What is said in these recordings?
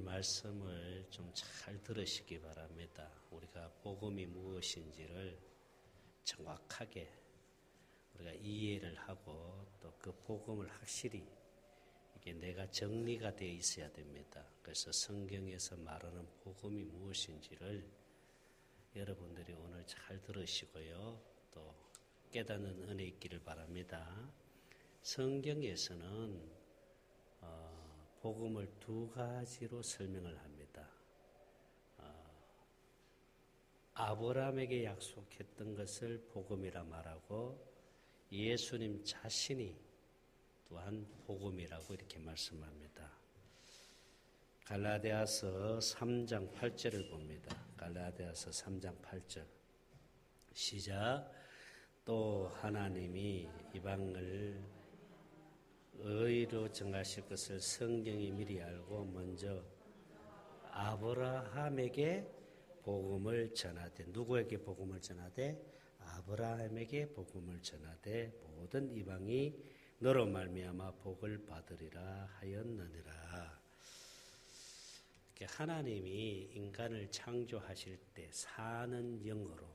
말씀을 좀 잘 들으시기 바랍니다. 우리가 복음이 무엇인지를 정확하게 우리가 이해를 하고 또 그 복음을 확실히 이게 내가 정리가 되어 있어야 됩니다. 그래서 성경에서 말하는 복음이 무엇인지를 여러분들이 오늘 잘 들으시고요. 또 깨닫는 은혜 있기를 바랍니다. 성경에서는 복음을 두 가지로 설명을 합니다. 아브라함에게 약속했던 것을 복음이라 말하고 예수님 자신이 또한 복음이라고 이렇게 말씀합니다. 갈라디아서 3장 8절을 봅니다. 갈라디아서 3장 8절 시작. 또 하나님이 이방을 의로 정하실 것을 성경이 미리 알고 먼저 아브라함에게 복음을 전하되, 누구에게 복음을 전하되? 아브라함에게 복음을 전하되 모든 이방이 너로 말미암아 복을 받으리라 하였느니라. 하나님이 인간을 창조하실 때 사는 영으로,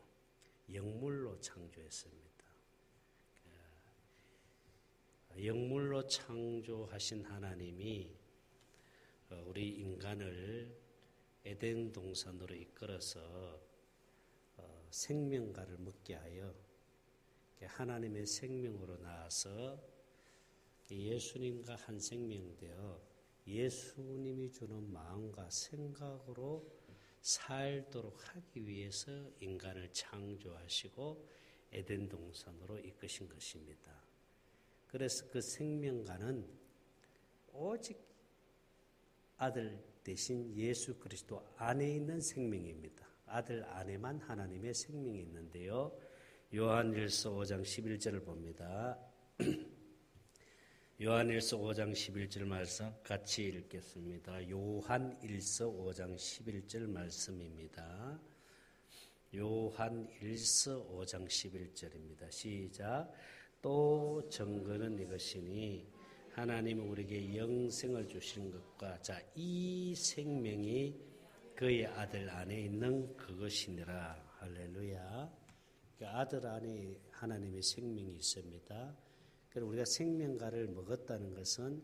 영물로 창조했습니다. 영물로 창조하신 하나님이 우리 인간을 에덴 동산으로 이끌어서 생명과를 먹게 하여 하나님의 생명으로 나와서 예수님과 한 생명되어 예수님이 주는 마음과 생각으로 살도록 하기 위해서 인간을 창조하시고 에덴 동산으로 이끄신 것입니다. 그래서 그 생명과는 오직 아들 대신 예수 그리스도 안에 있는 생명입니다. 아들 안에만 하나님의 생명이 있는데요. 요한일서 5장 11절을 봅니다. 요한일서 5장 11절 말씀 같이 읽겠습니다. 요한일서 5장 11절 말씀입니다. 요한일서 5장 11절입니다. 시작. 또 증거는 이것이니 하나님이 우리에게 영생을 주신 것과 이 생명이 그의 아들 안에 있는 그것이니라. 할렐루야. 아들 안에 하나님의 생명이 있습니다. 그래서 우리가 생명과를 먹었다는 것은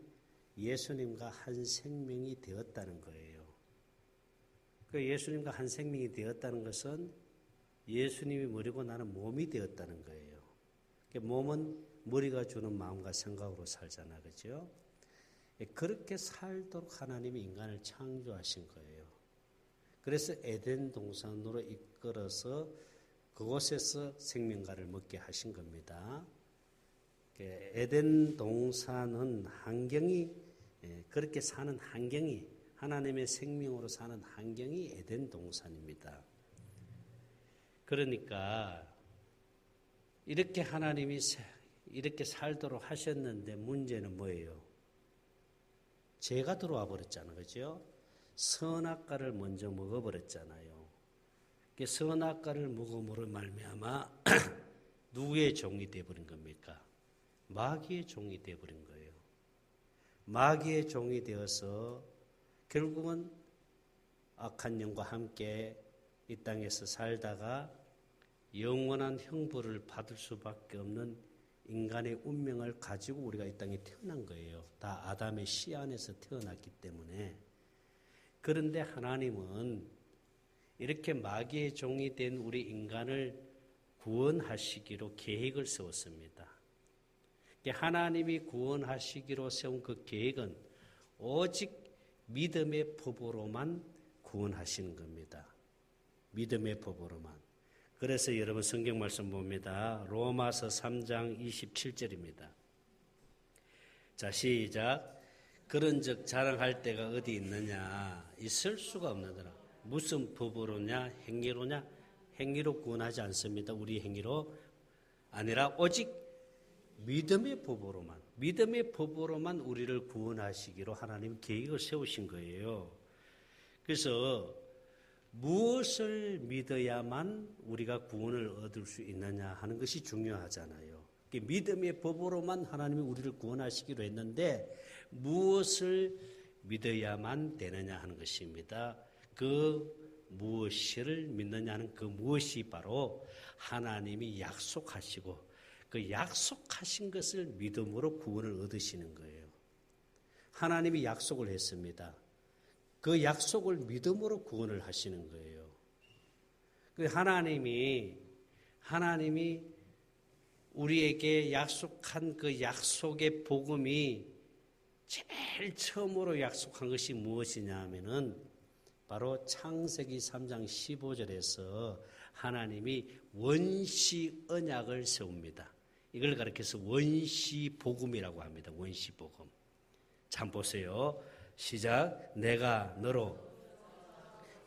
예수님과 한 생명이 되었다는 거예요. 그 예수님과 한 생명이 되었다는 것은 예수님이 머리고 나는 몸이 되었다는 거예요. 몸은 머리가 주는 마음과 생각으로 살잖아, 그죠? 그렇게 살도록 하나님이 인간을 창조하신 거예요. 그래서 에덴 동산으로 이끌어서 그곳에서 생명과를 먹게 하신 겁니다. 에덴 동산은 환경이, 그렇게 사는 환경이, 하나님의 생명으로 사는 환경이 에덴 동산입니다. 그러니까 이렇게 하나님이 이렇게 살도록 하셨는데 문제는 뭐예요? 죄가 들어와 버렸잖아요. 그죠? 선악과를 먼저 먹어버렸잖아요. 선악과를 먹음으로 말미암아 누구의 종이 되어버린 겁니까? 마귀의 종이 되어버린 거예요. 마귀의 종이 되어서 결국은 악한 영과 함께 이 땅에서 살다가 영원한 형벌을 받을 수밖에 없는 인간의 운명을 가지고 우리가 이 땅에 태어난 거예요. 다 아담의 씨 안에서 태어났기 때문에. 그런데 하나님은 이렇게 마귀의 종이 된 우리 인간을 구원하시기로 계획을 세웠습니다. 하나님이 구원하시기로 세운 그 계획은 오직 믿음의 법으로만 구원하시는 겁니다. 믿음의 법으로만. 그래서 여러분 성경 말씀 봅니다. 로마서 3장 27절입니다. 자, 시작. 그런즉 자랑할 데가 어디 있느냐? 있을 수가 없느니라. 무슨 법으로냐? 행위로냐? 행위로 구원하지 않습니다. 우리 행위로 아니라 오직 믿음의 법으로만, 믿음의 법으로만 우리를 구원하시기로 하나님 계획을 세우신 거예요. 그래서 무엇을 믿어야만 우리가 구원을 얻을 수 있느냐 하는 것이 중요하잖아요. 믿음의 법으로만 하나님이 우리를 구원하시기로 했는데 무엇을 믿어야만 되느냐 하는 것입니다. 그 무엇을 믿느냐 하는 그 무엇이 바로 하나님이 약속하시고 그 약속하신 것을 믿음으로 구원을 얻으시는 거예요. 하나님이 약속을 했습니다. 그 약속을 믿음으로 구원을 하시는 거예요. 그 하나님이 우리에게 약속한 그 약속의 복음이 제일 처음으로 약속한 것이 무엇이냐 하면은 바로 창세기 3장 15절에서 하나님이 원시 언약을 세웁니다. 이걸 가리켜서 원시 복음이라고 합니다. 원시 복음. 참 보세요. 시작. 내가 너로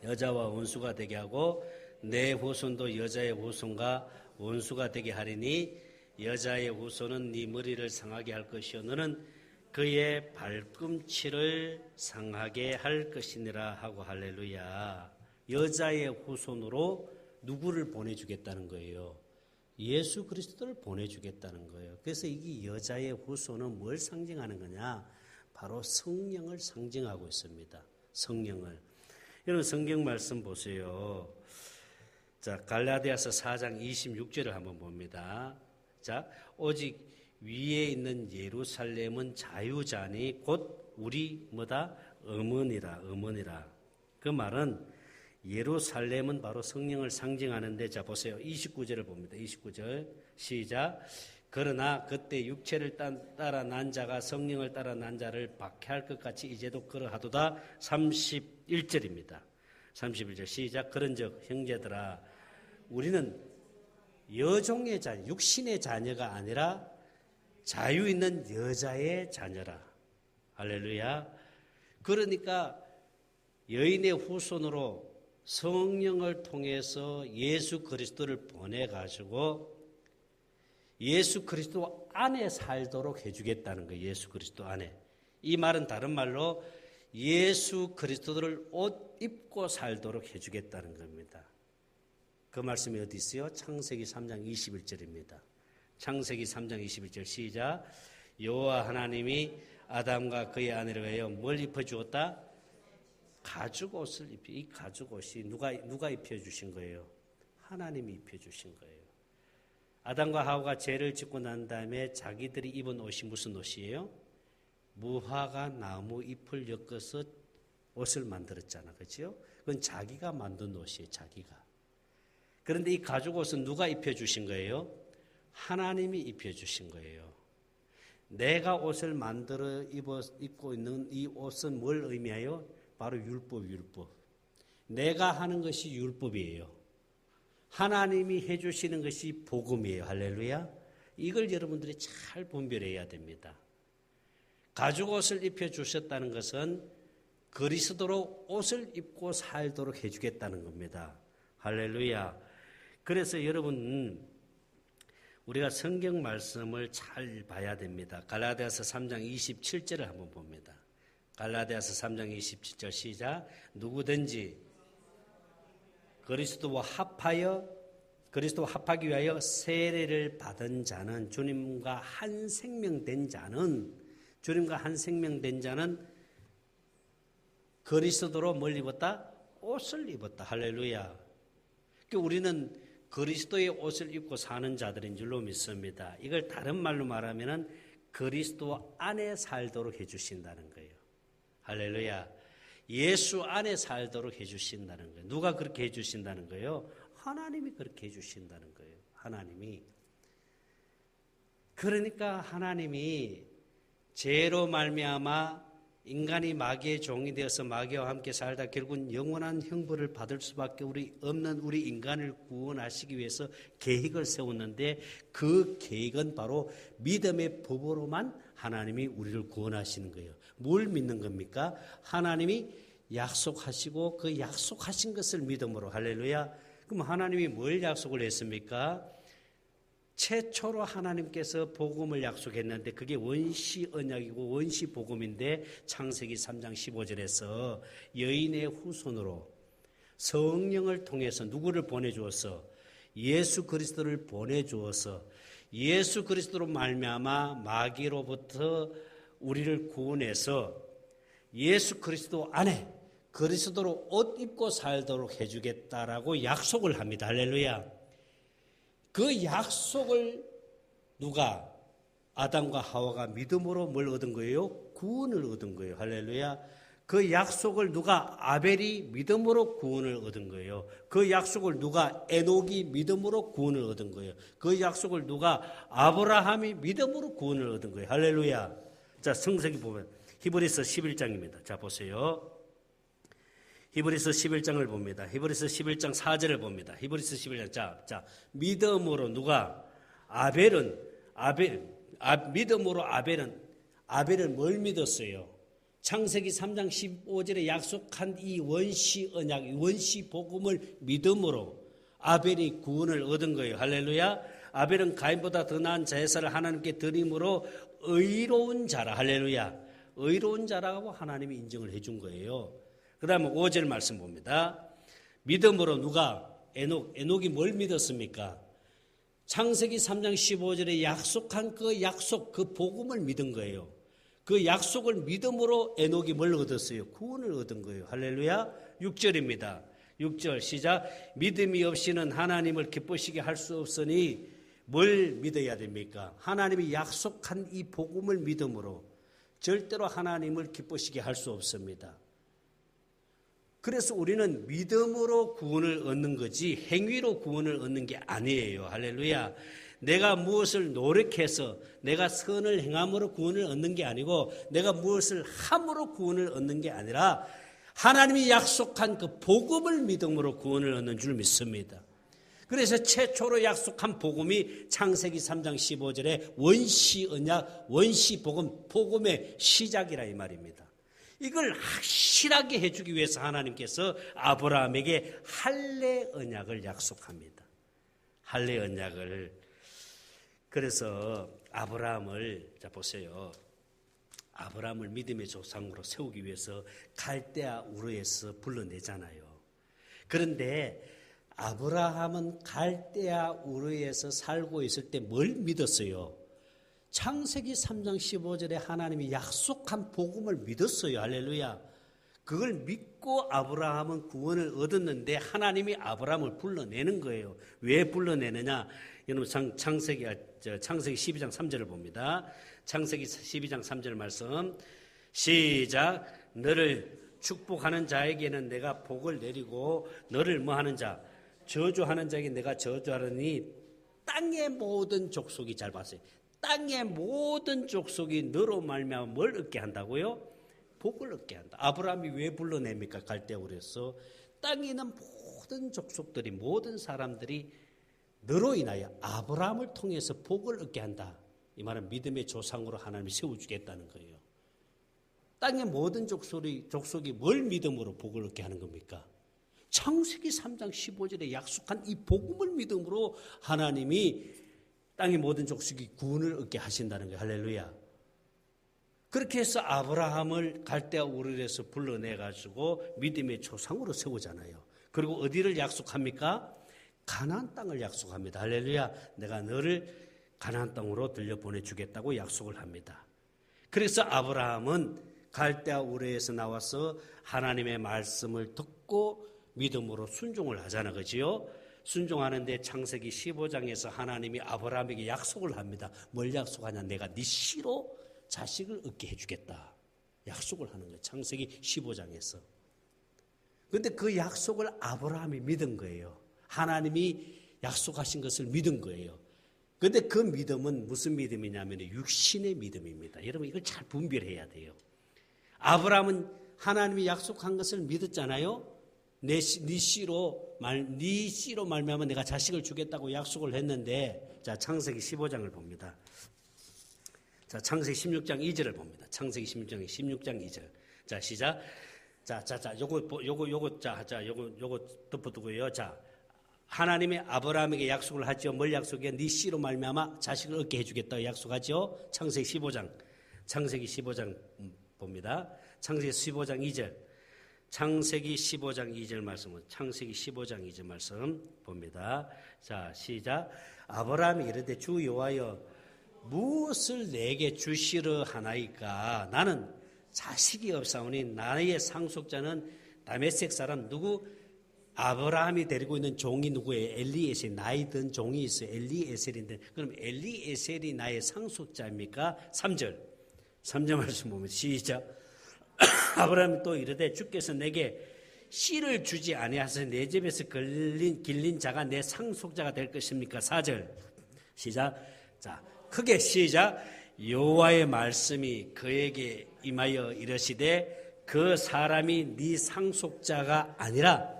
여자와 원수가 되게 하고 내 후손도 여자의 후손과 원수가 되게 하리니 여자의 후손은 네 머리를 상하게 할 것이요 너는 그의 발꿈치를 상하게 할 것이니라 하고 할렐루야. 여자의 후손으로 누구를 보내주겠다는 거예요? 예수 그리스도를 보내주겠다는 거예요. 그래서 이 여자의 후손은 뭘 상징하는 거냐? 바로 성령을 상징하고 있습니다. 성령을. 여러분 성경 말씀 보세요. 자, 갈라디아서 4장 26절을 한번 봅니다. 자, 오직 위에 있는 예루살렘은 자유자니 곧 우리 뭐다? 어머니라. 그 말은 예루살렘은 바로 성령을 상징하는데 자 보세요. 29절을 봅니다. 29절 시작. 그러나 그때 육체를 따라 난 자가 성령을 따라 난 자를 박해할 것 같이 이제도 그러하도다. 31절입니다. 31절 시작. 그런즉 형제들아 우리는 여종의 자녀, 육신의 자녀가 아니라 자유 있는 여자의 자녀라. 할렐루야. 그러니까 여인의 후손으로 성령을 통해서 예수 그리스도를 보내가지고 예수 그리스도 안에 살도록 해주겠다는 거예요. 예수 그리스도 안에. 이 말은 다른 말로 예수 그리스도를 옷 입고 살도록 해주겠다는 겁니다. 그 말씀이 어디 있어요? 창세기 3장 21절입니다. 창세기 3장 21절 시작. 여호와 하나님이 아담과 그의 아내를 위하여 뭘 입혀주었다? 가죽옷을 입혀. 이 가죽옷이 누가 입혀주신 거예요? 하나님이 입혀주신 거예요. 아담과 하와가 죄를 짓고 난 다음에 자기들이 입은 옷이 무슨 옷이에요? 무화과 나무 잎을 엮어서 옷을 만들었잖아. 그렇죠? 그건 자기가 만든 옷이에요. 자기가. 그런데 이 가죽옷은 누가 입혀주신 거예요? 하나님이 입혀주신 거예요. 내가 옷을 만들어 입고 있는 이 옷은 뭘 의미해요? 바로 율법. 내가 하는 것이 율법이에요. 하나님이 해주시는 것이 복음이에요. 할렐루야. 이걸 여러분들이 잘 분별해야 됩니다. 가죽옷을 입혀주셨다는 것은 그리스도로 옷을 입고 살도록 해주겠다는 겁니다. 할렐루야. 그래서 여러분 우리가 성경 말씀을 잘 봐야 됩니다. 갈라디아서 3장 27절을 한번 봅니다. 갈라디아서 3장 27절 시작. 누구든지 그리스도와 합하기 위하여 세례를 받은 자는 주님과 한 생명 된 자는 그리스도로 뭘 입었다? 옷을 입었다. 할렐루야. 그러니까 우리는 그리스도의 옷을 입고 사는 자들인 줄로 믿습니다. 이걸 다른 말로 말하면 그리스도 안에 살도록 해주신다는 거예요. 할렐루야. 예수 안에 살도록 해주신다는 거예요. 누가 그렇게 해주신다는 거예요? 하나님이 그렇게 해주신다는 거예요. 하나님이. 그러니까 하나님이 죄로 말미암아 인간이 마귀의 종이 되어서 마귀와 함께 살다 결국은 영원한 형벌을 받을 수밖에 없는 우리 인간을 구원하시기 위해서 계획을 세웠는데 그 계획은 바로 믿음의 법으로만 하나님이 우리를 구원하시는 거예요. 뭘 믿는 겁니까? 하나님이 약속하시고 그 약속하신 것을 믿음으로. 할렐루야. 그럼 하나님이 뭘 약속을 했습니까? 최초로 하나님께서 복음을 약속했는데 그게 원시 언약이고 원시 복음인데 창세기 3장 15절에서 여인의 후손으로 성령을 통해서 누구를 보내주어서 예수 그리스도를 보내주어서 예수 그리스도로 말미암아 마귀로부터 우리를 구원해서 예수 그리스도 안에 그리스도로 옷 입고 살도록 해주겠다라고 약속을 합니다. 할렐루야. 그 약속을 누가? 아담과 하와가 믿음으로 뭘 얻은 거예요? 구원을 얻은 거예요. 할렐루야. 그 약속을 누가? 아벨이 믿음으로 구원을 얻은 거예요. 그 약속을 누가? 에녹이 믿음으로 구원을 얻은 거예요. 그 약속을 누가? 아브라함이 믿음으로 구원을 얻은 거예요. 할렐루야. 자, 성경에 보면 히브리서 11장입니다. 자, 보세요. 히브리서 11장을 봅니다. 히브리서 11장 4절을 봅니다. 히브리서 11장. 자, 믿음으로 누가? 믿음으로 아벨은 뭘 믿었어요? 창세기 3장 15절에 약속한 이 원시 언약, 원시 복음을 믿음으로 아벨이 구원을 얻은 거예요. 할렐루야. 아벨은 가인보다 더 나은 제사를 하나님께 드림으로 의로운 자라. 할렐루야. 의로운 자라고 하나님이 인정을 해준 거예요. 그 다음에 5절 말씀 봅니다. 믿음으로 누가? 에녹이 뭘 믿었습니까? 창세기 3장 15절에 약속한 그 약속, 그 복음을 믿은 거예요. 그 약속을 믿음으로 에녹이 뭘 얻었어요? 구원을 얻은 거예요. 할렐루야. 6절입니다. 6절 시작. 믿음이 없이는 하나님을 기쁘시게 할 수 없으니 뭘 믿어야 됩니까? 하나님이 약속한 이 복음을 믿음으로 절대로 하나님을 기쁘시게 할 수 없습니다. 그래서 우리는 믿음으로 구원을 얻는 거지 행위로 구원을 얻는 게 아니에요. 할렐루야. 내가 무엇을 노력해서 내가 선을 행함으로 구원을 얻는 게 아니고 내가 무엇을 함으로 구원을 얻는 게 아니라 하나님이 약속한 그 복음을 믿음으로 구원을 얻는 줄 믿습니다. 그래서 최초로 약속한 복음이 창세기 3장 15절에 원시 언약, 원시 복음, 복음의 시작이라 이 말입니다. 이걸 확실하게 해주기 위해서 하나님께서 아브라함에게 할례 언약을 약속합니다. 할례 언약을. 그래서 아브라함을, 자 보세요. 아브라함을 믿음의 조상으로 세우기 위해서 갈대아 우르에서 불러내잖아요. 그런데 아브라함은 갈대아 우르에서 살고 있을 때 뭘 믿었어요? 창세기 3장 15절에 하나님이 약속한 복음을 믿었어요. 할렐루야. 그걸 믿고 아브라함은 구원을 얻었는데 하나님이 아브라함을 불러내는 거예요. 왜 불러내느냐? 여러분 창세기 12장 3절을 봅니다. 창세기 12장 3절 말씀 시작. 너를 축복하는 자에게는 내가 복을 내리고 너를 뭐하는 자? 저주하는 자에게 내가 저주하려니 땅의 모든 족속이, 잘 봤어요. 땅의 모든 족속이 너로 말미암아 뭘 얻게 한다고요? 복을 얻게 한다. 아브라함이 왜 불러냅니까? 갈대아 우르에서 땅에 있는 모든 족속들이, 모든 사람들이 너로 인하여 아브라함을 통해서 복을 얻게 한다. 이 말은 믿음의 조상으로 하나님이 세워주겠다는 거예요. 땅의 모든 족속이 뭘 믿음으로 복을 얻게 하는 겁니까? 창세기 3장 15절에 약속한 이 복음을 믿음으로 하나님이 땅의 모든 족속이 구원을 얻게 하신다는 거예요. 할렐루야. 그렇게 해서 아브라함을 갈대아 우르에서 불러내가지고 믿음의 조상으로 세우잖아요. 그리고 어디를 약속합니까? 가나안 땅을 약속합니다. 할렐루야. 내가 너를 가나안 땅으로 들려보내주겠다고 약속을 합니다. 그래서 아브라함은 갈대아 우르에서 나와서 하나님의 말씀을 듣고 믿음으로 순종을 하잖아. 그지요? 순종하는데 창세기 15장에서 하나님이 아브라함에게 약속을 합니다. 뭘 약속하냐? 내가 네 씨로 자식을 얻게 해주겠다. 약속을 하는 거예요. 창세기 15장에서. 그런데 그 약속을 아브라함이 믿은 거예요. 하나님이 약속하신 것을 믿은 거예요. 그런데 그 믿음은 무슨 믿음이냐면 육신의 믿음입니다. 여러분 이걸 잘 분별해야 돼요. 아브라함은 하나님이 약속한 것을 믿었잖아요. 네 씨로 말미암아 내가 자식을 주겠다고 약속을 했는데, 자 창세기 15장을 봅니다. 자 창세기 16장 2절을 봅니다. 창세기 16장 2절. 자 시작. 요거 덮어두고요. 자 하나님이 아브라함에게 약속을 하죠. 뭘 약속해? 네 씨로 말미암아 자식을 얻게 해주겠다고 약속하죠. 창세기 15장 봅니다. 창세기 15장 2절. 창세기 15장 2절 말씀은 창세기 15장 2절 말씀 봅니다. 자 시작. 아브라함이 이르되 주 여호와여 무엇을 내게 주시려 하나이까? 나는 자식이 없사오니 나의 상속자는 다메섹 사람 누구? 아브라함이 데리고 있는 종이 누구예요? 엘리에셀. 나이 든 종이 있어요. 엘리에셀인데 그럼 엘리에셀이 나의 상속자입니까? 3절. 3절 말씀 보면 시작. 아브라함이 또 이르되 주께서 내게 씨를 주지 아니하사 내 집에서 길린 자가 내 상속자가 될 것입니까? 4절. 시작. 자, 크게 시작. 여호와의 말씀이 그에게 임하여 이르시되 그 사람이 네 상속자가 아니라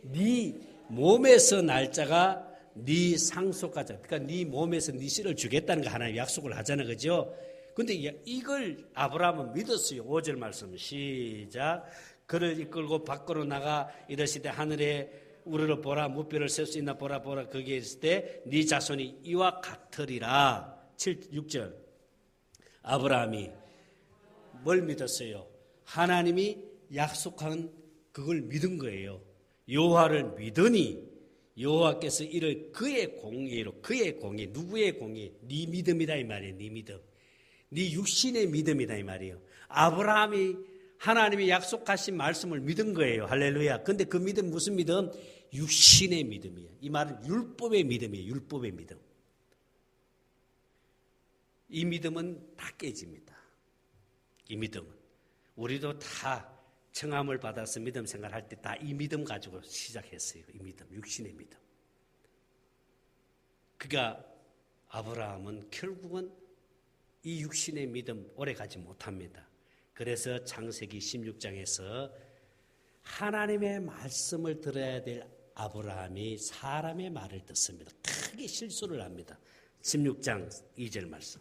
네 몸에서 날 자가 네 상속자다. 그러니까 네 몸에서 네 씨를 주겠다는 거 하나님 약속을 하잖아요. 그죠? 근데 이걸 아브라함은 믿었어요. 5절 말씀 시작. 그를 이끌고 밖으로 나가 이르시되 하늘에 우르르 보라 무뼈를 셀 수 있나 보라 거기에 있을 때 네 자손이 이와 같으리라. 6절. 아브라함이 뭘 믿었어요? 하나님이 약속한 그걸 믿은 거예요. 여호와를 믿으니 여호와께서 이를 그의 공의로, 그의 공의, 누구의 공의? 네 믿음이다 이 말이에요. 네 믿음. 네 육신의 믿음이다 이 말이에요. 아브라함이 하나님이 약속하신 말씀을 믿은 거예요. 할렐루야. 근데 그 믿음 무슨 믿음? 육신의 믿음이에요. 이 말은 율법의 믿음이에요. 율법의 믿음. 이 믿음은 다 깨집니다. 이 믿음은. 우리도 다 청함을 받아서 믿음 생활할 때 다 이 믿음 가지고 시작했어요. 이 믿음, 육신의 믿음. 그러니까 아브라함은 결국은 이 육신의 믿음 오래 가지 못합니다. 그래서 창세기 16장에서 하나님의 말씀을 들어야 될 아브라함이 사람의 말을 듣습니다. 크게 실수를 합니다. 16장 2절 말씀.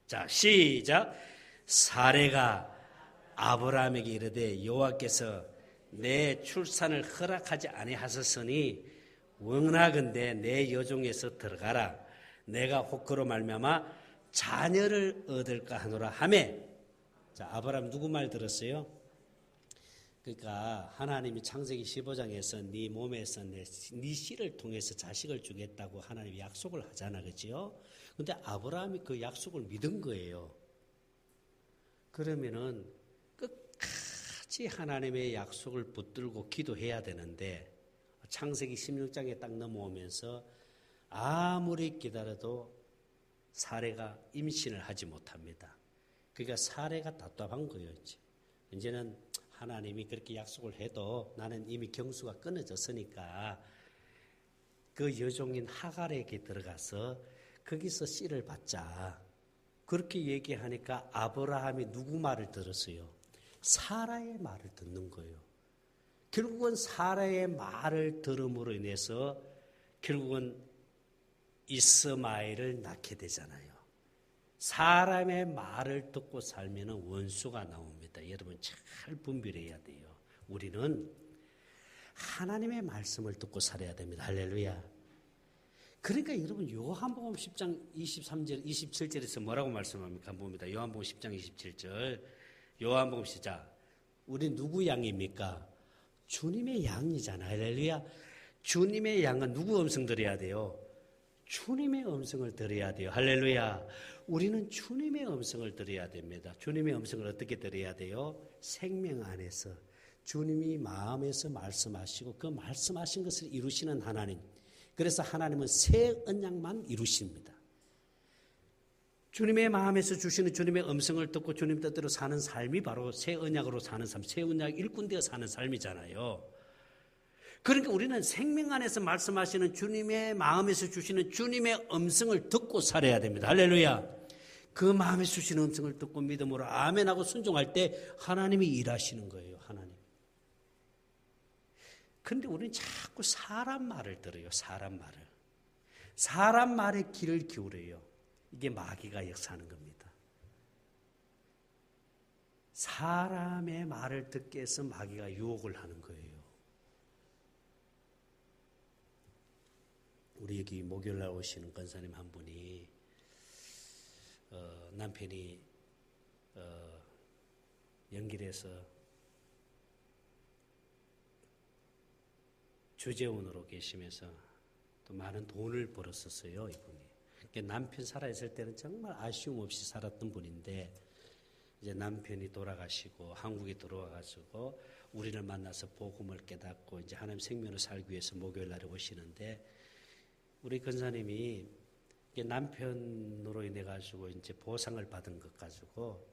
자, 시작. 사레가 아브라함에게 이르되 여호와께서 내 출산을 허락하지 아니하셨으니 원하건대 내 여종에서 들어가라. 내가 혹그로 말미암아 자녀를 얻을까 하노라 하매. 자, 아브라함 누구 말 들었어요? 그러니까 하나님이 창세기 15장에서 네 몸에서 네 씨를 통해서 자식을 주겠다고 하나님이 약속을 하잖아, 그렇죠? 근데 아브라함이 그 약속을 믿은 거예요. 그러면은 끝까지 하나님의 약속을 붙들고 기도해야 되는데 창세기 16장에 딱 넘어오면서 아무리 기다려도 사레가 임신을 하지 못합니다. 그러니까 사레가 답답한 거예요. 이제는 하나님이 그렇게 약속을 해도 나는 이미 경수가 끊어졌으니까 그 여종인 하갈에게 들어가서 거기서 씨를 받자. 그렇게 얘기하니까 아브라함이 누구 말을 들었어요? 사라의 말을 듣는 거예요. 결국은 사라의 말을 들음으로 인해서 결국은 이스마엘을 낳게 되잖아요. 사람의 말을 듣고 살면 원수가 나옵니다. 여러분 잘 분별해야 돼요. 우리는 하나님의 말씀을 듣고 살아야 됩니다. 할렐루야. 그러니까 여러분 요한복음 10장 23절 27절에서 뭐라고 말씀합니까? 봅니다. 요한복음 10장 27절. 요한복음 시작. 우리 누구 양입니까? 주님의 양이잖아요. 할렐루야. 주님의 양은 누구 음성 들어야 돼요? 주님의 음성을 들어야 돼요. 할렐루야. 우리는 주님의 음성을 들어야 됩니다. 주님의 음성을 어떻게 들어야 돼요? 생명 안에서 주님이 마음에서 말씀하시고 그 말씀하신 것을 이루시는 하나님. 그래서 하나님은 새 언약만 이루십니다. 주님의 마음에서 주시는 주님의 음성을 듣고 주님 뜻대로 사는 삶이 바로 새 언약으로 사는 삶, 새 언약 일꾼되어 사는 삶이잖아요. 그러니까 우리는 생명 안에서 말씀하시는 주님의 마음에서 주시는 주님의 음성을 듣고 살아야 됩니다. 할렐루야. 그 마음에서 주시는 음성을 듣고 믿음으로 아멘하고 순종할 때 하나님이 일하시는 거예요. 하나님. 그런데 우리는 자꾸 사람 말을 들어요. 사람 말을. 사람 말에 귀를 기울여요. 이게 마귀가 역사하는 겁니다. 사람의 말을 듣게 해서 마귀가 유혹을 하는 거예요. 우리 여기 목요일날 오시는 권사님 한 분이 남편이 연길에서 주재원으로 계시면서 또 많은 돈을 벌었었어요. 이분이. 그러니까 남편 살아있을 때는 정말 아쉬움 없이 살았던 분인데 이제 남편이 돌아가시고 한국에 들어와가지고 우리를 만나서 복음을 깨닫고 이제 하나님 생명을 살기 위해서 목요일 날에 오시는데 우리 권사님이 남편으로 인해 가지고 이제 보상을 받은 것 가지고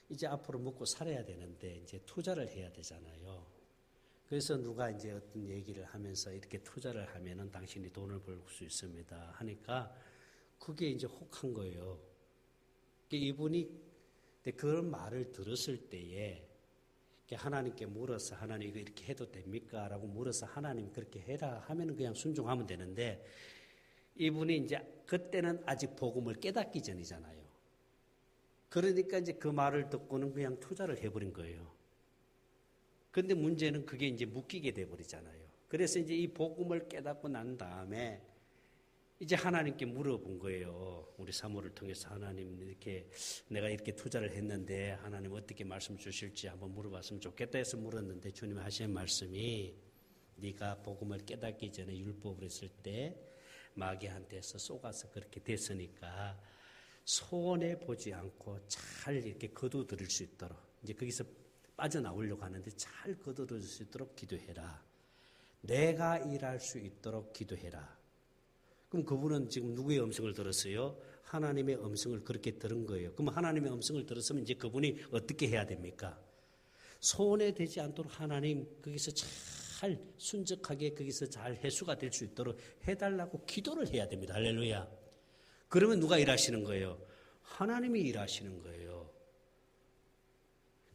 이제 앞으로 먹고 살아야 되는데 이제 투자를 해야 되잖아요. 그래서 누가 이제 어떤 얘기를 하면서 이렇게 투자를 하면은 당신이 돈을 벌 수 있습니다 하니까 그게 이제 혹한 거예요. 이분이 그런 말을 들었을 때에 하나님께 물어서 하나님 이거 이렇게 해도 됩니까? 라고 물어서 하나님 그렇게 해라 하면 그냥 순종하면 되는데 이분이 이제 그때는 아직 복음을 깨닫기 전이잖아요. 그러니까 이제 그 말을 듣고는 그냥 투자를 해버린 거예요. 근데 문제는 그게 이제 묶이게 돼버리잖아요. 그래서 이제 이 복음을 깨닫고 난 다음에 이제 하나님께 물어본 거예요. 우리 사모를 통해서 하나님 이렇게 내가 이렇게 투자를 했는데 하나님 어떻게 말씀 주실지 한번 물어봤으면 좋겠다 해서 물었는데 주님 하시는 말씀이 네가 복음을 깨닫기 전에 율법을 했을 때 마귀한테서 속아서 그렇게 됐으니까 손해 보지 않고 잘 이렇게 거두들일 수 있도록 이제 거기서 빠져나오려고 하는데 잘 거두들일 수 있도록 기도해라. 내가 일할 수 있도록 기도해라. 그럼 그분은 지금 누구의 음성을 들었어요? 하나님의 음성을 그렇게 들은 거예요. 그럼 하나님의 음성을 들었으면 이제 그분이 어떻게 해야 됩니까? 손해되지 않도록 하나님 거기서 잘 순적하게 거기서 잘 해수가 될 수 있도록 해달라고 기도를 해야 됩니다. 할렐루야. 그러면 누가 일하시는 거예요? 하나님이 일하시는 거예요.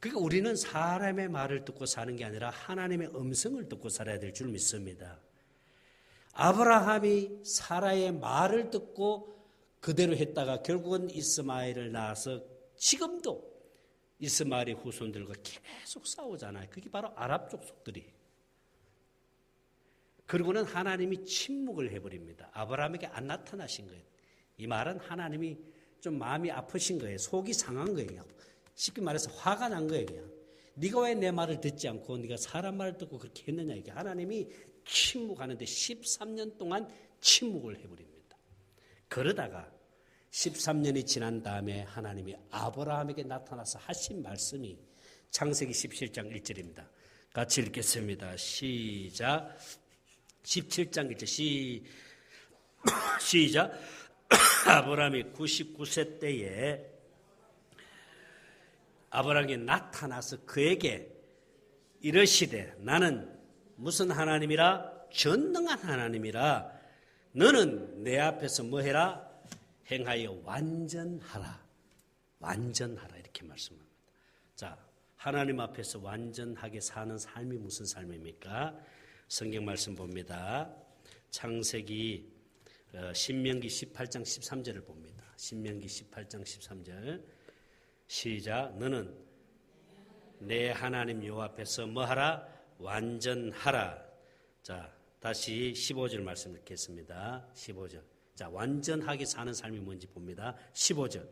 그러니까 우리는 사람의 말을 듣고 사는 게 아니라 하나님의 음성을 듣고 살아야 될 줄 믿습니다. 아브라함이 사라의 말을 듣고 그대로 했다가 결국은 이스마엘을 낳아서 지금도 이스마엘의 후손들과 계속 싸우잖아요. 그게 바로 아랍 족속들이. 그리고는 하나님이 침묵을 해버립니다. 아브라함에게 안 나타나신 거예요. 이 말은 하나님이 좀 마음이 아프신 거예요. 속이 상한 거예요. 쉽게 말해서 화가 난 거예요. 그냥. 네가 왜 내 말을 듣지 않고 네가 사람 말을 듣고 그렇게 했느냐. 이게 하나님이 침묵하는데 13년 동안 침묵을 해버립니다. 그러다가 13년이 지난 다음에 하나님이 아브라함에게 나타나서 하신 말씀이 창세기 17장 1절입니다. 같이 읽겠습니다. 시작. 17장 1절 시작. 아브라함이 99세 때에 아브라함에게 나타나서 그에게 이르시되 나는 무슨 하나님이라? 전능한 하나님이라. 너는 내 앞에서 뭐해라? 행하여 완전하라. 완전하라 이렇게 말씀합니다. 자, 하나님 앞에서 완전하게 사는 삶이 무슨 삶입니까? 성경 말씀 봅니다. 창세기 신명기 18장 13절을 봅니다. 신명기 18장 13절 시작. 너는 내 하나님 여호와 앞에서 뭐하라? 완전하라. 자, 다시 15절 말씀 읽겠습니다. 15절. 자, 완전하게 사는 삶이 뭔지 봅니다. 15절.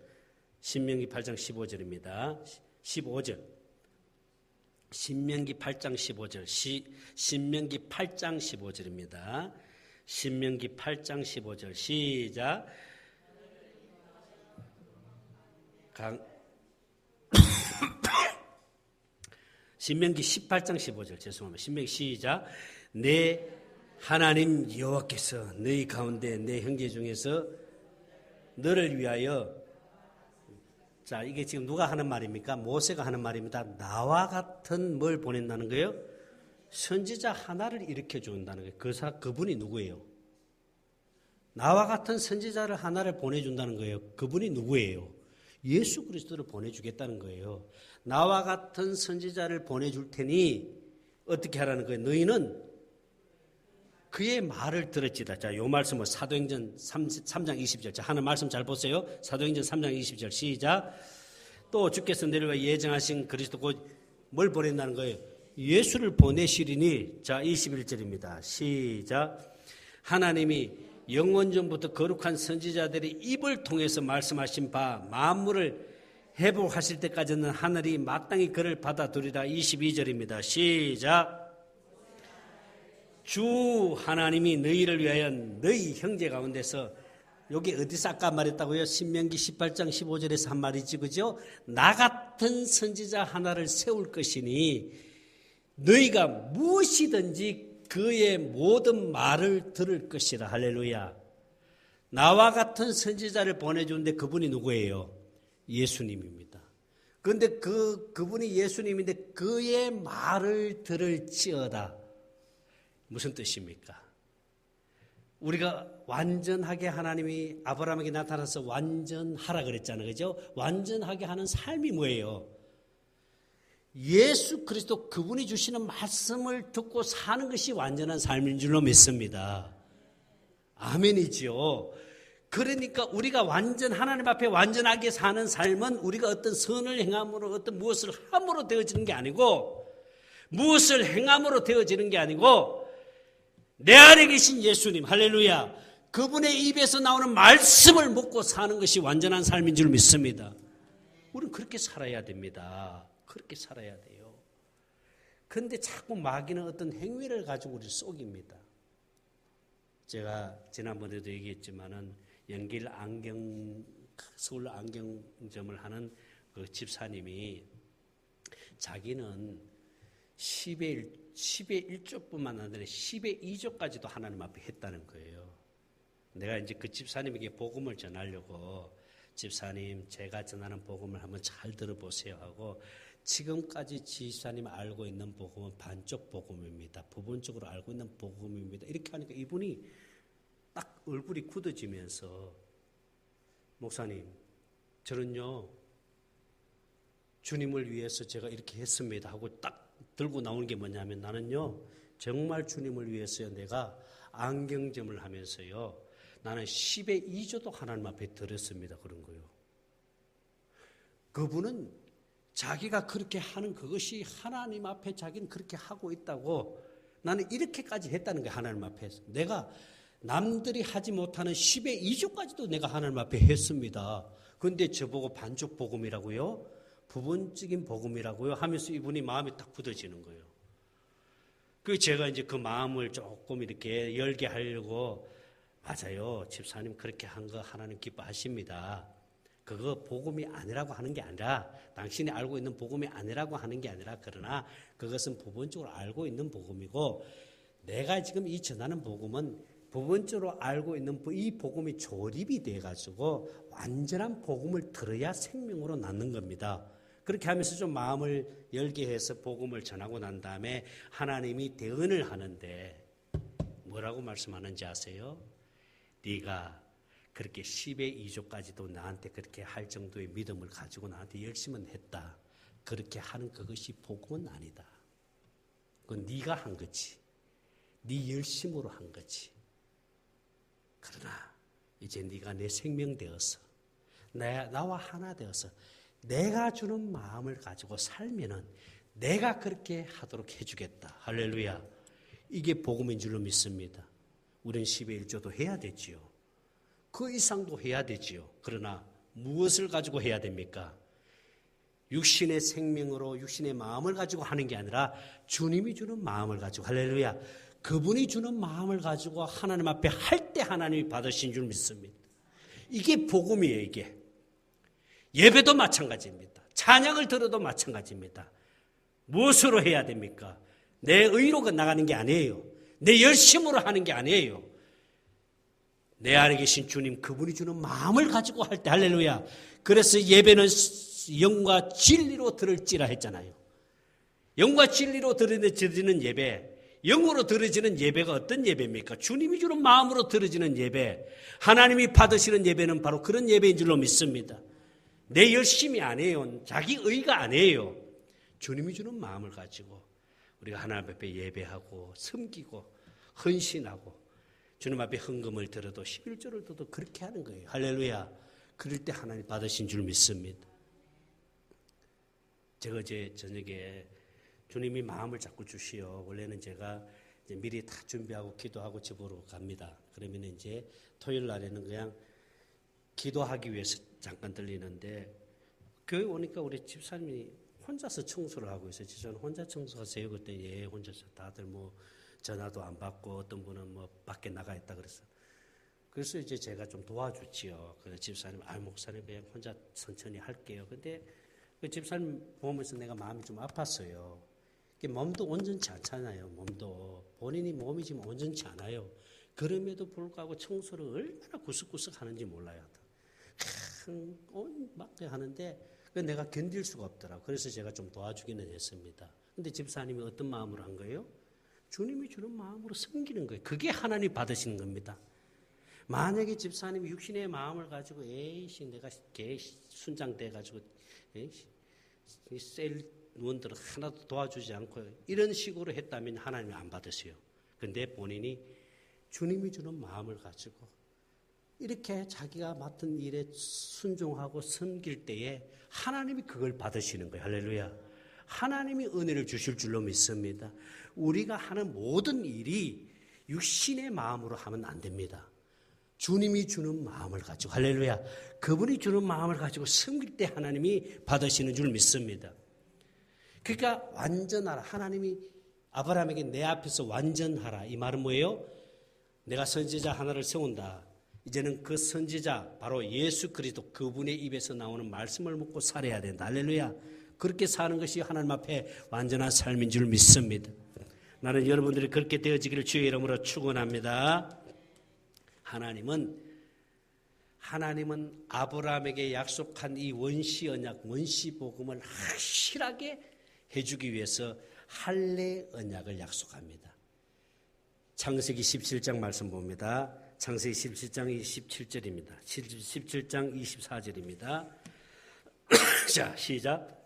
신명기 8장 15절입니다. 15절. 신명기 8장 15절. 신명기 8장 15절입니다. 신명기 8장 15절. 시작. 신명기 18장 15절 죄송합니다. 신명기 시작. 내 하나님 여호와께서 너희 가운데 내 형제 중에서 너를 위하여 자 이게 지금 누가 하는 말입니까? 모세가 하는 말입니다. 나와 같은 뭘 보낸다는 거예요? 선지자 하나를 일으켜 준다는 거예요. 그분이 누구예요? 나와 같은 선지자를 하나를 보내준다는 거예요. 그분이 누구예요? 예수 그리스도를 보내주겠다는 거예요. 나와 같은 선지자를 보내줄 테니 어떻게 하라는 거예요? 너희는 그의 말을 들을지다. 자, 요 말씀은 사도행전 3장 20절. 자, 하는 말씀 잘 보세요. 사도행전 3장 20절 시작. 또 주께서 내려와 예정하신 그리스도 곧 뭘 보낸다는 거예요? 예수를 보내시리니. 자, 21절입니다. 시작. 하나님이 영원전부터 거룩한 선지자들의 입을 통해서 말씀하신 바 만물을 회복하실 때까지는 하늘이 마땅히 그를 받아들이라. 22절입니다. 시작. 주 하나님이 너희를 위하여 너희 형제 가운데서 여기 어디서 아까 말했다고요? 신명기 18장 15절에서 한 말이지, 그죠? 나 같은 선지자 하나를 세울 것이니 너희가 무엇이든지 그의 모든 말을 들을 것이라. 할렐루야. 나와 같은 선지자를 보내주는데 그분이 누구예요? 예수님입니다. 그런데 그분이 예수님인데 그의 말을 들을지어다. 무슨 뜻입니까? 우리가 완전하게 하나님이 아브라함에게 나타나서 완전하라 그랬잖아요. 그죠? 완전하게 하는 삶이 뭐예요? 예수 그리스도 그분이 주시는 말씀을 듣고 사는 것이 완전한 삶인 줄로 믿습니다. 아멘이지요. 그러니까 우리가 하나님 앞에 완전하게 사는 삶은 우리가 어떤 선을 행함으로 어떤 무엇을 함으로 되어지는 게 아니고 무엇을 행함으로 되어지는 게 아니고 내 안에 계신 예수님, 할렐루야, 그분의 입에서 나오는 말씀을 먹고 사는 것이 완전한 삶인 줄 믿습니다. 우리는 그렇게 살아야 됩니다. 그렇게 살아야 돼요. 그런데 자꾸 마귀는 어떤 행위를 가지고 우리를 속입니다. 제가 지난번에도 얘기했지만은 서울 안경점을 하는 그 집사님이 자기는 10의 1조뿐만 아니라 10의 2조까지도 하나님 앞에 했다는 거예요. 내가 이제 그 집사님에게 복음을 전하려고 집사님 제가 전하는 복음을 한번 잘 들어보세요 하고 지금까지 집사님 알고 있는 복음은 반쪽 복음입니다. 부분적으로 알고 있는 복음입니다. 이렇게 하니까 이분이 딱 얼굴이 굳어지면서 목사님 저는요 주님을 위해서 제가 이렇게 했습니다 하고 딱 들고 나오는 게 뭐냐면 나는요 정말 주님을 위해서요 내가 안경점을 하면서요 나는 10의 2조도 하나님 앞에 드렸습니다 그런 거요. 그분은 자기가 그렇게 하는 그것이 하나님 앞에 자기는 그렇게 하고 있다고 나는 이렇게까지 했다는 거예요. 하나님 앞에서 내가 남들이 하지 못하는 10의 2조까지도 내가 하나님 앞에 했습니다. 그런데 저보고 반쪽 복음이라고요? 부분적인 복음이라고요? 하면서 이분이 마음이 딱 굳어지는 거예요. 그 제가 이제 그 마음을 조금 이렇게 열게 하려고 맞아요. 집사님 그렇게 한 거 하나님 기뻐하십니다. 그거 복음이 아니라고 하는 게 아니라 당신이 알고 있는 복음이 아니라고 하는 게 아니라 그러나 그것은 부분적으로 알고 있는 복음이고 내가 지금 이 전하는 복음은 부분적으로 알고 있는 이 복음이 조립이 돼가지고 완전한 복음을 들어야 생명으로 낳는 겁니다. 그렇게 하면서 좀 마음을 열게 해서 복음을 전하고 난 다음에 하나님이 대언을 하는데 뭐라고 말씀하는지 아세요? 네가 그렇게 10의 2조까지도 나한테 그렇게 할 정도의 믿음을 가지고 나한테 열심은 했다. 그렇게 하는 그것이 복음은 아니다. 그건 네가 한 거지. 네 열심으로 한 거지. 그러나 이제 네가 내 생명 되어서 나와 하나 되어서 내가 주는 마음을 가지고 살면은 내가 그렇게 하도록 해주겠다. 할렐루야. 이게 복음인 줄로 믿습니다. 우리는 10의 1조도 해야 되지요. 그 이상도 해야 되지요. 그러나 무엇을 가지고 해야 됩니까? 육신의 생명으로 육신의 마음을 가지고 하는 게 아니라 주님이 주는 마음을 가지고 할렐루야. 그분이 주는 마음을 가지고 하나님 앞에 할 때 하나님이 받으신 줄 믿습니다. 이게 복음이에요. 이게. 예배도 마찬가지입니다. 찬양을 들어도 마찬가지입니다. 무엇으로 해야 됩니까? 내 의로 나가는 게 아니에요. 내 열심으로 하는 게 아니에요. 내 안에 계신 주님 그분이 주는 마음을 가지고 할 때 할렐루야. 그래서 예배는 영과 진리로 들을지라 했잖아요. 영과 진리로 드려지는 예배, 영으로 드려지는 예배가 어떤 예배입니까? 주님이 주는 마음으로 드려지는 예배, 하나님이 받으시는 예배는 바로 그런 예배인 줄로 믿습니다. 내 열심이 아니에요. 자기 의가 아니에요. 주님이 주는 마음을 가지고 우리가 하나님 앞에 예배하고 섬기고 헌신하고 주님 앞에 헌금을 들어도 11조를 들어도 그렇게 하는 거예요. 할렐루야. 그럴 때 하나님 받으신 줄 믿습니다. 제가 어제 저녁에 주님이 마음을 자꾸 주시오. 원래는 제가 이제 미리 다 준비하고 기도하고 집으로 갑니다. 그러면 이제 토요일 날에는 그냥 기도하기 위해서 잠깐 들리는데 교회 오니까 우리 집사님이 혼자서 청소를 하고 있어요. 저는 혼자 청소하세요. 그랬더니 예, 혼자서 다들 뭐 전화도 안 받고 어떤 분은 뭐 밖에 나가 있다 그랬어요. 그래서 이제 제가 좀 도와줬지요. 그래서 집사님, 목사님 그냥 혼자 천천히 할게요. 근데 그 집사님 보면서 내가 마음이 좀 아팠어요. 몸도 온전치 않잖아요. 본인이 몸이 지금 온전치 않아요. 그럼에도 불구하고 청소를 얼마나 구석구석 하는지 몰라요. 막 하는데 내가 견딜 수가 없더라고요. 그래서 제가 좀 도와주기는 했습니다. 근데 집사님이 어떤 마음으로 한 거예요? 주님이 주는 마음으로 섬기는 거예요. 그게 하나님 받으시는 겁니다. 만약에 집사님이 육신의 마음을 가지고 내가 개 순장돼 가지고 셀 원들을 하나도 도와주지 않고 이런 식으로 했다면 하나님이 안 받으세요. 근데 본인이 주님이 주는 마음을 가지고 이렇게 자기가 맡은 일에 순종하고 섬길 때에 하나님이 그걸 받으시는 거예요. 할렐루야. 하나님이 은혜를 주실 줄로 믿습니다. 우리가 하는 모든 일이 육신의 마음으로 하면 안 됩니다. 주님이 주는 마음을 가지고, 할렐루야, 그분이 주는 마음을 가지고 섬길 때 하나님이 받으시는 줄 믿습니다. 그러니까 완전하라. 하나님이 아브라함에게 내 앞에서 완전하라. 이 말은 뭐예요? 내가 선지자 하나를 세운다. 이제는 그 선지자 바로 예수 그리스도 그분의 입에서 나오는 말씀을 묻고 살아야 된다. 할렐루야. 그렇게 사는 것이 하나님 앞에 완전한 삶인 줄 믿습니다. 나는 여러분들이 그렇게 되어지기를 주의 이름으로 축원합니다. 하나님은 아브라함에게 약속한 이 원시 언약, 원시 복음을 확실하게 해주기 위해서 할례 언약을 약속합니다. 창세기 17장 말씀 봅니다. 창세기 17장 27절입니다. 17장 24절입니다. 자, 시작.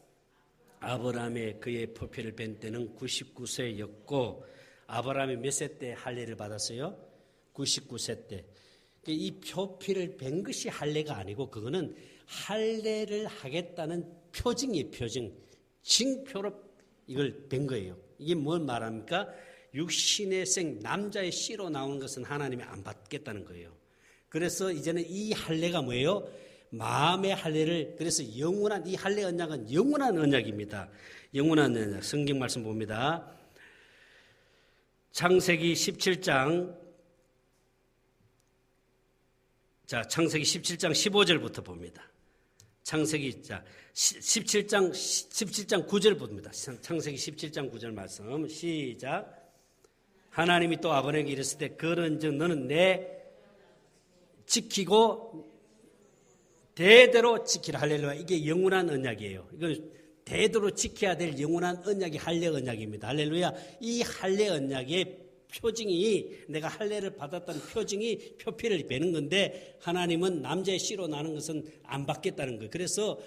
아브라함의 그의 표표를 뵌 때는 99세였고 아브라함이 몇 세 때 할례를 받았어요? 99세 때. 이 표피를 뵌 것이 할례가 아니고 그거는 할례를 하겠다는 표징이에요. 징표로 이걸 뵌 거예요. 이게 뭘 말합니까? 육신의 남자의 씨로 나오는 것은 하나님이 안 받겠다는 거예요. 그래서 이제는 이 할례가 뭐예요? 마음의 할례를, 그래서 영원한, 이 할례 언약은 영원한 언약입니다. 영원한 언약. 성경 말씀 봅니다. 창세기 17장 15절부터 봅니다. 창세기 17장 9절 봅니다. 창세기 17장 9절 말씀 시작. 하나님이 또 아브라함에게 이르실 때 그런즉 너는 내 지키고 대대로 지키라. 할렐루야. 이게 영원한 언약이에요. 이건 대대로 지켜야 될 영원한 언약이 할례 언약입니다. 할렐루야. 이 할례 언약의 표징이, 내가 할례를 받았다는 표징이 표피를 베는 건데 하나님은 남자의 씨로 나는 것은 안 받겠다는 거예요. 그래서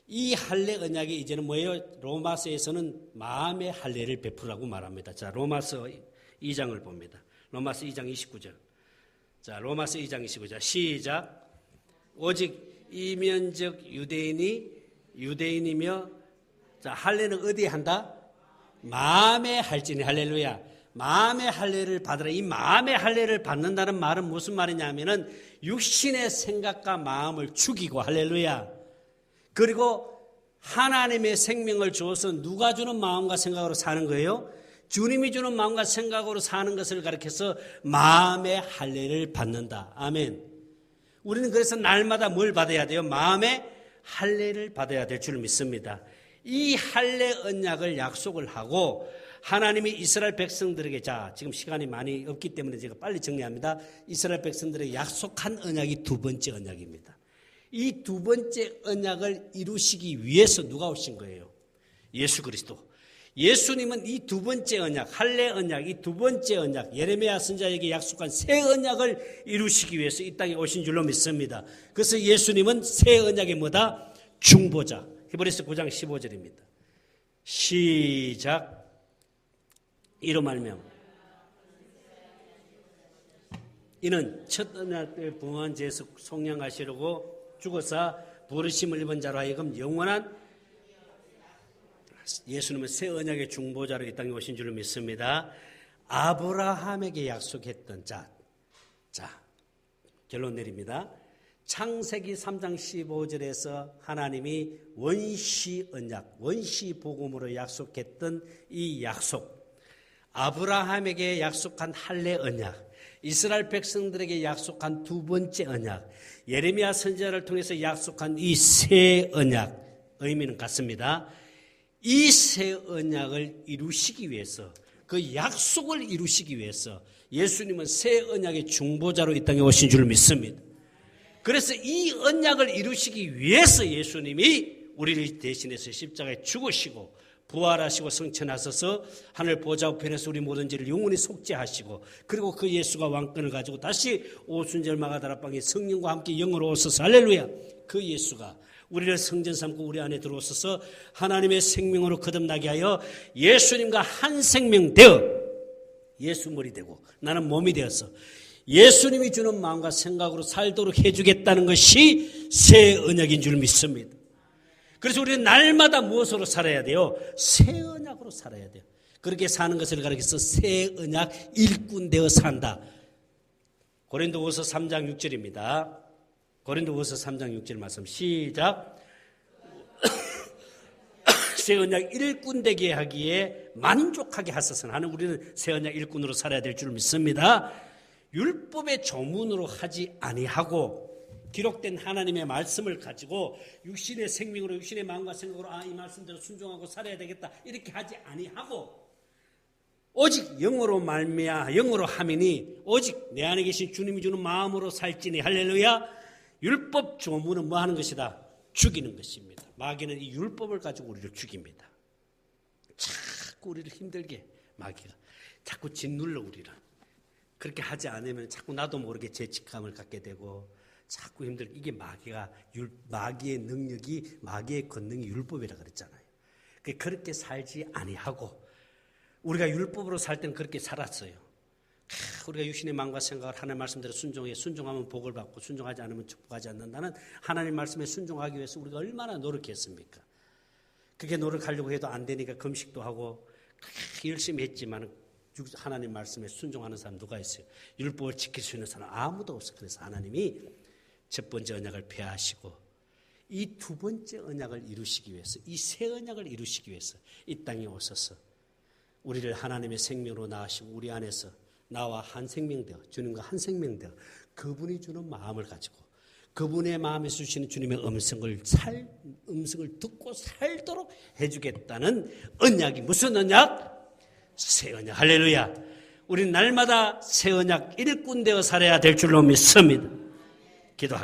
이 할례 언약이 이제는 뭐예요? 로마서에서는 마음의 할례를 베푸라고 말합니다. 자, 로마서 2장을 봅니다. 로마서 2장 29절. 자, 로마서 2장 29절 시작. 오직 이면적 유대인이며, 자, 할례는 어디에 한다? 마음에 할지니. 할렐루야. 마음의 할례를 받으라. 이 마음의 할례를 받는다는 말은 무슨 말이냐면은 육신의 생각과 마음을 죽이고, 할렐루야. 그리고 하나님의 생명을 주어서 누가 주는 마음과 생각으로 사는 거예요? 주님이 주는 마음과 생각으로 사는 것을 가리켜서 마음의 할례를 받는다. 아멘. 우리는 그래서 날마다 뭘 받아야 돼요? 마음의 할례를 받아야 될 줄 믿습니다. 이 할례 언약을 약속을 하고 하나님이 이스라엘 백성들에게, 자, 지금 시간이 많이 없기 때문에 제가 빨리 정리합니다. 이스라엘 백성들에게 약속한 언약이 두 번째 언약입니다. 이 두 번째 언약을 이루시기 위해서 누가 오신 거예요? 예수 그리스도. 예수님은 이 두 번째 언약, 할례 언약, 이 두 번째 언약, 예레미야 선지자에게 약속한 새 언약을 이루시기 위해서 이 땅에 오신 줄로 믿습니다. 그래서 예수님은 새 언약의 뭐다? 중보자. 히브리서 9장 15절입니다. 시작. 이로 말미암아 이는 첫 언약의 부응한 죄에서 속량하시려고 죽어서 부르심을 입은 자로 하여금 영원한, 예수님은 새 언약의 중보자로 이 땅에 오신 줄로 믿습니다. 아브라함에게 약속했던 자, 결론 내립니다. 창세기 3장 15절에서 하나님이 원시 언약, 원시 복음으로 약속했던 이 약속, 아브라함에게 약속한 할례 언약, 이스라엘 백성들에게 약속한 두 번째 언약, 예레미야 선지자를 통해서 약속한 이 새 언약, 의미는 같습니다. 이 새 언약을 이루시기 위해서, 그 약속을 이루시기 위해서 예수님은 새 언약의 중보자로 이 땅에 오신 줄 믿습니다. 그래서 이 언약을 이루시기 위해서 예수님이 우리를 대신해서 십자가에 죽으시고 부활하시고 성천하셔서 하늘 보좌 우편에서 우리 모든 죄를 영원히 속죄하시고, 그리고 그 예수가 왕권을 가지고 다시 오순절 마가다락방에 성령과 함께 영으로 오셔서, 할렐루야, 그 예수가 우리를 성전 삼고 우리 안에 들어오셔서 하나님의 생명으로 거듭나게 하여 예수님과 한 생명 되어 예수 머리 되고 나는 몸이 되어서 예수님이 주는 마음과 생각으로 살도록 해주겠다는 것이 새 언약인 줄 믿습니다. 그래서 우리는 날마다 무엇으로 살아야 돼요? 새 언약으로 살아야 돼요. 그렇게 사는 것을 가리켜서 새 언약 일꾼 되어 산다. 고린도후서 3장 6절입니다. 고린도후서 3장 6절 말씀 시작. 새 언약 일꾼 되게 하기에 만족하게 하소서. 하는 우리는 새 언약 일꾼으로 살아야 될 줄 믿습니다. 율법의 조문으로 하지 아니하고 기록된 하나님의 말씀을 가지고 육신의 생명으로, 육신의 마음과 생각으로 이 말씀대로 순종하고 살아야 되겠다 이렇게 하지 아니하고 오직 영으로 말미암아 영으로 함이니 오직 내 안에 계신 주님이 주는 마음으로 살지니, 할렐루야. 율법 조문은 뭐 하는 것이다? 죽이는 것입니다. 마귀는 이 율법을 가지고 우리를 죽입니다. 자꾸 우리를 힘들게, 마귀가 자꾸 짓눌러 우리를. 그렇게 하지 않으면 자꾸 나도 모르게 죄책감을 갖게 되고 자꾸 힘들게. 이게 마귀의 능력이, 마귀의 권능이 율법이라 그랬잖아요. 그렇게 살지 아니하고 우리가 율법으로 살 때는 그렇게 살았어요. 우리가 육신의 마음과 생각을 하나님의 말씀대로 순종하면 복을 받고 순종하지 않으면 축복하지 않는다는 하나님 말씀에 순종하기 위해서 우리가 얼마나 노력했습니까? 그렇게 노력하려고 해도 안 되니까 금식도 하고 열심히 했지만 하나님 말씀에 순종하는 사람 누가 있어요? 율법을 지킬 수 있는 사람 아무도 없어요. 그래서 하나님이 첫 번째 언약을 폐하시고 이 두 번째 언약을 이루시기 위해서, 이 새 언약을 이루시기 위해서 이 땅에 오셔서 우리를 하나님의 생명으로 낳으시고 우리 안에서 나와 한 생명 되어, 주님과 한 생명 되어 그분이 주는 마음을 가지고 그분의 마음에서 주시는 주님의 음성을 듣고 살도록 해주겠다는 언약이 무슨 언약? 새 언약. 할렐루야. 우리는 날마다 새 언약 일꾼 되어 살아야 될 줄로 믿습니다. 기도하겠습니다.